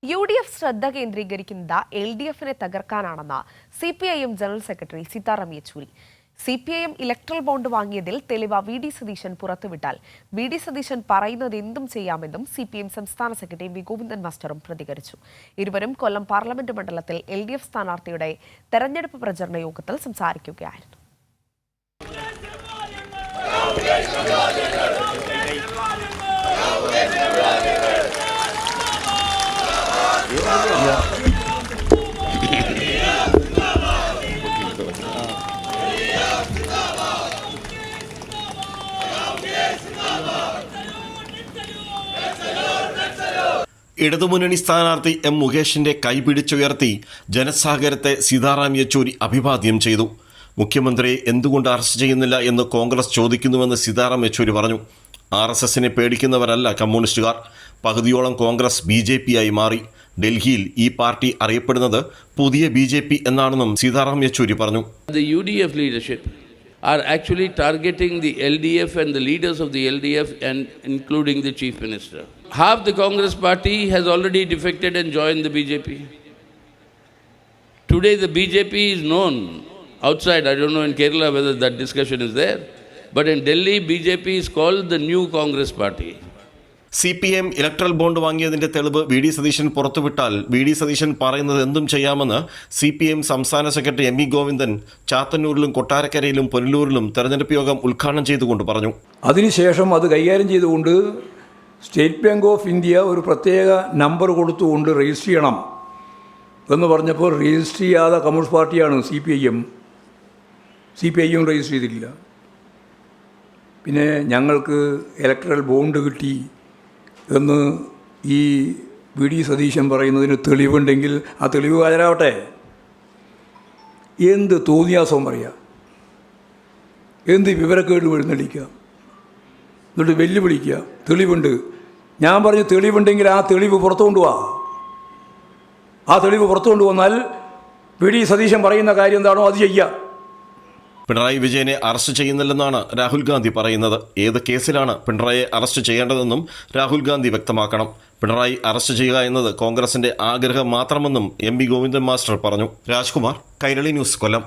UDF ശ്രദ്ധ കേന്ദ്രീകരിക്കുന്നത് LDFനെ തകർക്കാനാണെന്ന് CPIM general secretary Sitaram Yechury. CPIM electoral bond വാങ്ങിയതിൽ തെളിവ് VD സതീശൻ പുറത്തുവിട്ടാൽ VD സതീശൻ പറയുന്നത് എന്തും ചെയ്യാമെന്നും CPIM സംസ്ഥാന സെക്രട്ടറി വി ഗോവിന്ദൻ മാസ്റ്ററും പ്രതികരിച്ചു. ഇരുവരും കൊല്ലം പാർലമെന്റ് മണ്ഡലത്തിൽ LDF സ്ഥാനാർത്ഥിയുടെ തെരഞ്ഞെടുപ്പ് പ്രചരണ യോഗത്തിൽ സംസാരിക്കുകയായിരുന്നു. ഇടതുമുന്നണി സ്ഥാനാർത്ഥി M. മുകേഷിന്റെ കൈപിടിച്ചുയർത്തി ജനസാഗരത്തെ സീതാറാം യെച്ചൂരി അഭിവാദ്യം ചെയ്തു. മുഖ്യമന്ത്രിയെ എന്തുകൊണ്ട് അറസ്റ്റ് ചെയ്യുന്നില്ല എന്ന് കോൺഗ്രസ് ചോദിക്കുന്നുവെന്ന് സീതാറാം യെച്ചൂരി പറഞ്ഞു. RSSനെ പേടിക്കുന്നവരല്ല കമ്മ്യൂണിസ്റ്റുകാർ. പകുതിയോളം കോൺഗ്രസ് BJP ആയി മാറി. ഡൽഹിയിൽ ഈ പാർട്ടി അറിയപ്പെടുന്നത് പുതിയ BJP എന്നാണെന്നും സീതാറാം യെച്ചൂരി പറഞ്ഞു. The UDF leadership are actually targeting the LDF and the leaders of the LDF and including the chief minister. Half the Congress party has already defected and joined the BJP. Today the BJP is known outside. I don't know in Kerala whether that discussion is there, but in Delhi BJP is called the new Congress party. CPIM electoral bond വാങ്ങിയതിന്റെ തെളിവ് VD Satheesan പുറത്തുവിട്ടാൽ VD Satheesan പറയുന്നത് എന്തും ചെയ്യാമെന്ന് CPIM സംസ്ഥാന secretary M. Govindan ചാത്തന്നൂരിലും കൊട്ടാരക്കരയിലും പുനലൂരിലും തെരഞ്ഞെടുപ്പ് യോഗം ഉദ്ഘാടനം ചെയ്തുകൊണ്ട് പറഞ്ഞു. അതിനുശേഷം അത് കൈകാര്യം ചെയ്തുകൊണ്ട് സ്റ്റേറ്റ് ബാങ്ക് ഓഫ് ഇന്ത്യ ഒരു പ്രത്യേക നമ്പർ കൊടുത്തുകൊണ്ട് രജിസ്റ്റർ ചെയ്യണം എന്ന് പറഞ്ഞപ്പോൾ രജിസ്റ്റർ ചെയ്യാതെ കമ്മ്യൂണിസ്റ്റ് പാർട്ടിയാണ് CPIM രജിസ്റ്റർ ചെയ്തിട്ടില്ല. പിന്നെ ഞങ്ങൾക്ക് ഇലക്ട്രൽ ബോണ്ട് കിട്ടി എന്ന് ഈ VD സതീശൻ പറയുന്നതിന് തെളിവുണ്ടെങ്കിൽ ആ തെളിവ് ഹാജരാവട്ടെ. എന്ത് തോന്നിയാസവും പറയുക, എന്ത് വിവരക്കേട് എഴുന്നള്ളിക്കുക, എന്നിട്ട് വെല്ലുവിളിക്കുക. തെളിവുണ്ട്, ഞാൻ പറഞ്ഞു തെളിവുണ്ടെങ്കിൽ ആ തെളിവ് പുറത്തു കൊണ്ടുപോവാ. ആ തെളിവ് പുറത്തു കൊണ്ടുവന്നാൽ VD സതീശൻ പറയുന്ന കാര്യം എന്താണോ അത് ചെയ്യുക. പിണറായി വിജയനെ അറസ്റ്റ് ചെയ്യുന്നില്ലെന്നാണ് രാഹുൽ ഗാന്ധി പറയുന്നത്. ഏത് കേസിലാണ് പിണറായിയെ അറസ്റ്റ് ചെയ്യേണ്ടതെന്നും രാഹുൽ ഗാന്ധി വ്യക്തമാക്കണം. പിണറായി അറസ്റ്റ് ചെയ്യുക എന്നത് കോൺഗ്രസിന്റെ ആഗ്രഹം മാത്രമെന്നും M. ഗോവിന്ദൻ മാസ്റ്റർ പറഞ്ഞു. രാജ്കുമാർ, കൈരളി ന്യൂസ്, കൊല്ലം.